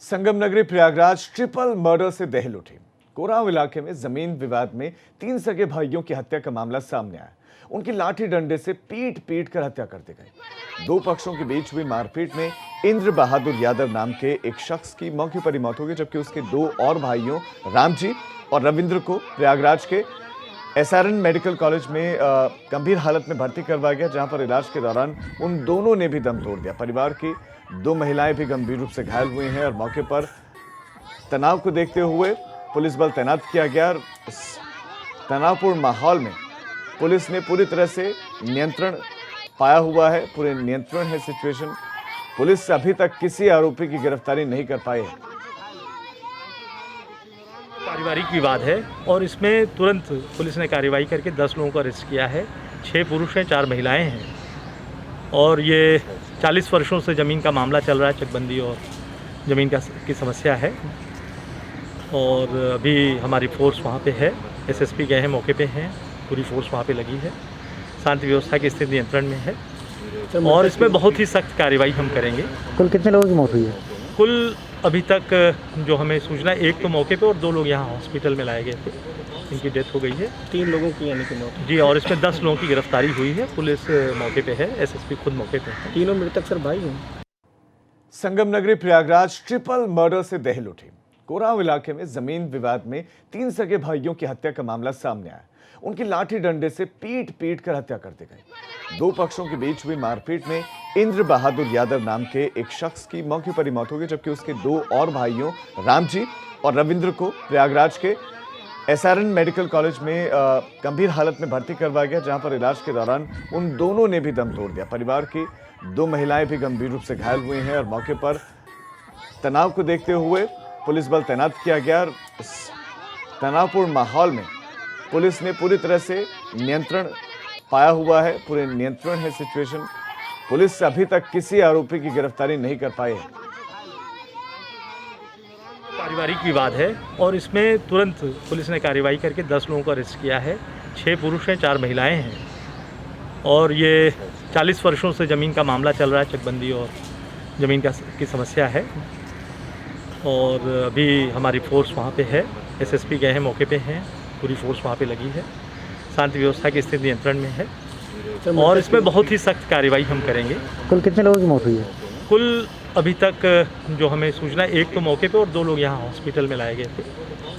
संगम नगरी Prayagraj triple murder से दहल उठी। कोरांव इलाके में जमीन विवाद में 3 सगे भाइयों की हत्या का मामला सामने आया। उनकी लाठी डंडे से पीट पीट कर हत्या कर दी गई। दो पक्षों के बीच हुई मारपीट में इंद्र बहादुर यादव नाम के एक शख्स की मौके पर ही मौत हो गई, जबकि उसके दो और भाइयों रामजी और रविंद्र को प्रयागराज के एसआरएन मेडिकल कॉलेज में गंभीर हालत में भर्ती करवाया गया, जहां पर इलाज के दौरान उन दोनों ने भी दम तोड़ दिया। परिवार की 2 महिलाएं भी गंभीर रूप से घायल हुई हैं और मौके पर तनाव को देखते हुए पुलिस बल तैनात किया गया। इस तनावपूर्ण माहौल में पुलिस ने पूरी तरह से नियंत्रण पाया हुआ है, पूरे नियंत्रण है सिचुएशन। पुलिस अभी तक किसी आरोपी की गिरफ्तारी नहीं कर पाई है। पारिवारिक विवाद है और इसमें तुरंत पुलिस ने कार्रवाई करके 10 लोगों को अरेस्ट किया है। 6 पुरुष हैं, 4 महिलाएं हैं और ये 40 वर्षों से ज़मीन का मामला चल रहा है। चकबंदी और ज़मीन की समस्या है और अभी हमारी फोर्स वहाँ पे है। एसएसपी गए हैं, मौके पे हैं, पूरी फोर्स वहाँ पे लगी है। शांति व्यवस्था की स्थिति नियंत्रण में है और इसमें बहुत ही सख्त कार्रवाई हम करेंगे। कुल कितने लोगों की मौत हुई है? कुल अभी तक जो हमें सूचना, एक तो मौके पे और 2 लोग यहाँ हॉस्पिटल में लाए गए थे, इनकी डेथ हो गई है। 3 लोगों की यानी कि मौत जी, और इसमें 10 लोगों की गिरफ्तारी हुई है। पुलिस मौके पे है, एसएसपी खुद मौके पे है। तीनों मृतक सर भाई हैं। संगम नगरी प्रयागराज ट्रिपल मर्डर से दहल उठी। कोरांव इलाके में जमीन विवाद में 3 सगे भाइयों की हत्या का मामला सामने आया। उनकी लाठी डंडे से पीट पीट कर हत्या कर दी गई। दो पक्षों के बीच हुई मारपीट में इंद्र बहादुर यादव नाम के एक शख्स की मौके पर ही मौत हो गई, जबकि उसके 2 और भाइयों रामजी और रविंद्र को प्रयागराज के एसआरएन मेडिकल कॉलेज में गंभीर हालत में भर्ती करवाया गया, जहां पर इलाज के दौरान उन दोनों ने भी दम तोड़ दिया। परिवार की 2 महिलाएं भी गंभीर रूप से घायल हुई हैं और मौके पर तनाव को देखते हुए पुलिस बल तैनात किया गया। इस तनावपूर्ण माहौल में पुलिस ने पूरी तरह से नियंत्रण पाया हुआ है, पूरे नियंत्रण है सिचुएशन। पुलिस अभी तक किसी आरोपी की गिरफ्तारी नहीं कर पाई है। पारिवारिक विवाद है और इसमें तुरंत पुलिस ने कार्रवाई करके 10 लोगों को अरेस्ट किया है। 6 पुरुष हैं, 4 महिलाएं हैं और ये 40 वर्षों से ज़मीन का मामला चल रहा है। चकबंदी और ज़मीन की समस्या है और अभी हमारी फोर्स वहाँ पे है। एसएसपी गए हैं, मौके पे हैं, पूरी फोर्स वहाँ पे लगी है। शांति व्यवस्था की स्थिति नियंत्रण में है और इसमें बहुत ही सख्त कार्रवाई हम करेंगे। कुल कितने लोगों की मौत हुई है? कुल अभी तक जो हमें सूचना, एक तो मौके पे और 2 लोग यहाँ हॉस्पिटल में लाए गए थे,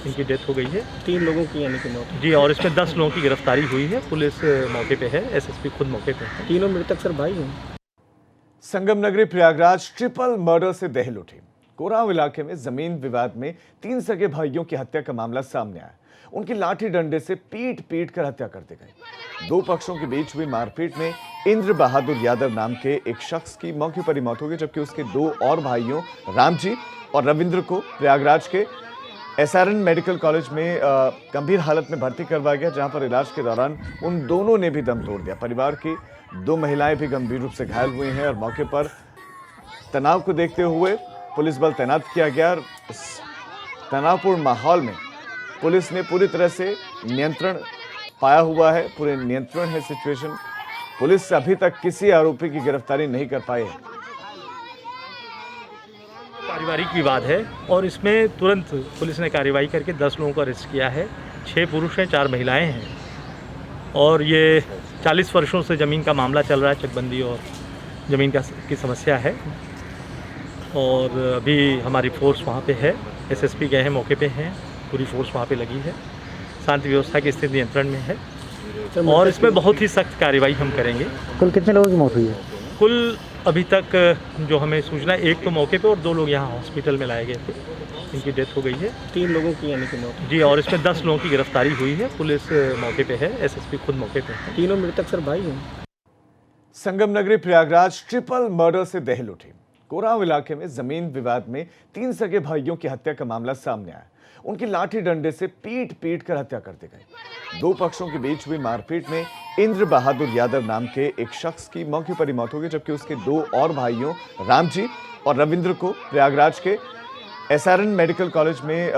इनकी डेथ हो गई है। 3 लोगों की यानी कि मौत जी, और इसमें 10 लोगों की गिरफ्तारी हुई है। पुलिस मौके पे है, एसएसपी खुद मौके पे है। तीनों मृतक सर भाई हैं। संगम नगरी प्रयागराज ट्रिपल मर्डर से दहल उठी। कोरांव इलाके में जमीन विवाद में 3 सगे भाइयों की हत्या का मामला सामने आया। उनकी लाठी डंडे से पीट पीट कर हत्या कर दी गई। दो पक्षों के बीच हुई मारपीट में इंद्र बहादुर यादव नाम के एक शख्स की मौके पर ही मौत हो गई, जबकि उसके 2 और भाइयों रामजी और रविंद्र को प्रयागराज के एसआरएन मेडिकल कॉलेज में गंभीर हालत में भर्ती करवाया गया, जहां पर इलाज के दौरान उन दोनों ने भी दम तोड़ दिया। परिवार की 2 महिलाएं भी गंभीर रूप से घायल हुई हैं और मौके पर तनाव को देखते हुए पुलिस बल तैनात किया गया। इस तनावपूर्ण माहौल में पुलिस ने पूरी तरह से नियंत्रण पाया हुआ है, पूरे नियंत्रण है सिचुएशन। पुलिस अभी तक किसी आरोपी की गिरफ्तारी नहीं कर पाई है। पारिवारिक विवाद है और इसमें तुरंत पुलिस ने कार्रवाई करके 10 लोगों को अरेस्ट किया है। 6 पुरुष हैं, 4 महिलाएं हैं और ये 40 वर्षों से ज़मीन का मामला चल रहा है। चकबंदी और ज़मीन की समस्या है और अभी हमारी फोर्स वहाँ पे है। एसएसपी गए हैं, मौके पे हैं, पूरी फोर्स वहाँ पे लगी है। शांति व्यवस्था की स्थिति नियंत्रण में है और इसमें बहुत ही सख्त कार्रवाई हम करेंगे। कुल कितने लोगों की मौत हुई है? कुल अभी तक जो हमें सूचना, एक तो मौके पे और 2 लोग यहाँ हॉस्पिटल में लाए गए थे, इनकी डेथ हो गई है। 3 लोगों की यानी कि मौत जी, और इसमें 10 लोगों की गिरफ्तारी हुई है। पुलिस मौके पे है, एसएसपी खुद मौके पे है। तीनों मृतक सर भाई हैं। संगम नगरी प्रयागराज ट्रिपल मर्डर से दहल उठी। कोरांव इलाके में जमीन विवाद में 3 सगे भाइयों की हत्या का मामला सामने आया। उनकी लाठी डंडे से पीट पीट कर हत्या कर दी गई। दो पक्षों के बीच हुई मारपीट में इंद्र बहादुर यादव नाम के एक शख्स की मौके पर ही मौत हो गई, जबकि उसके 2 और भाइयों रामजी और रविंद्र को प्रयागराज के एसआरएन मेडिकल कॉलेज में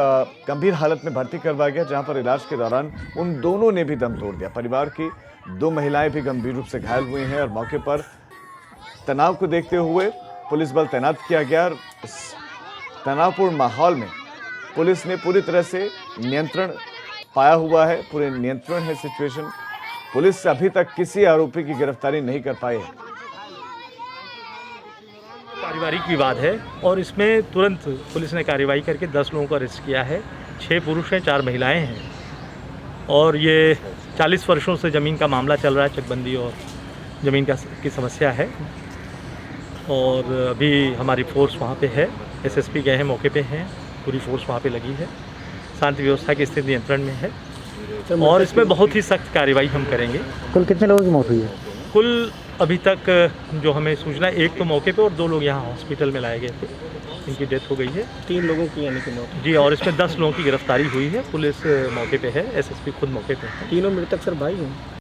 गंभीर हालत में भर्ती करवाया गया, जहां पर इलाज के दौरान उन दोनों ने भी दम तोड़ दिया। परिवार की 2 महिलाएं भी गंभीर रूप से घायल हुई हैं और मौके पर तनाव को देखते हुए पुलिस बल तैनात किया गया। इस तनावपूर्ण माहौल में पुलिस ने पूरी तरह से नियंत्रण पाया हुआ है, पूरे नियंत्रण है सिचुएशन। पुलिस अभी तक किसी आरोपी की गिरफ्तारी नहीं कर पाई है। पारिवारिक विवाद है और इसमें तुरंत पुलिस ने कार्रवाई करके 10 लोगों को अरेस्ट किया है। 6 पुरुष हैं, 4 महिलाएं हैं और ये 40 वर्षों से ज़मीन का मामला चल रहा है। चकबंदी और ज़मीन की समस्या है और अभी हमारी फोर्स वहाँ पे है। एसएसपी गए हैं, मौके पे हैं, पूरी फोर्स वहाँ पे लगी है। शांति व्यवस्था की स्थिति नियंत्रण में है और इसमें बहुत ही सख्त कार्रवाई हम करेंगे। कुल कितने लोगों की मौत हुई है? कुल अभी तक जो हमें सूचना, एक तो मौके पे और 2 लोग यहाँ हॉस्पिटल में लाए गए थे, इनकी डेथ हो गई है। 3 लोगों की यानी कि मौत हुई। जी, और इसमें 10 लोगों की गिरफ्तारी हुई है। पुलिस मौके पे है, एसएसपी खुद मौके पे है। तीनों मृतक सर भाई हैं।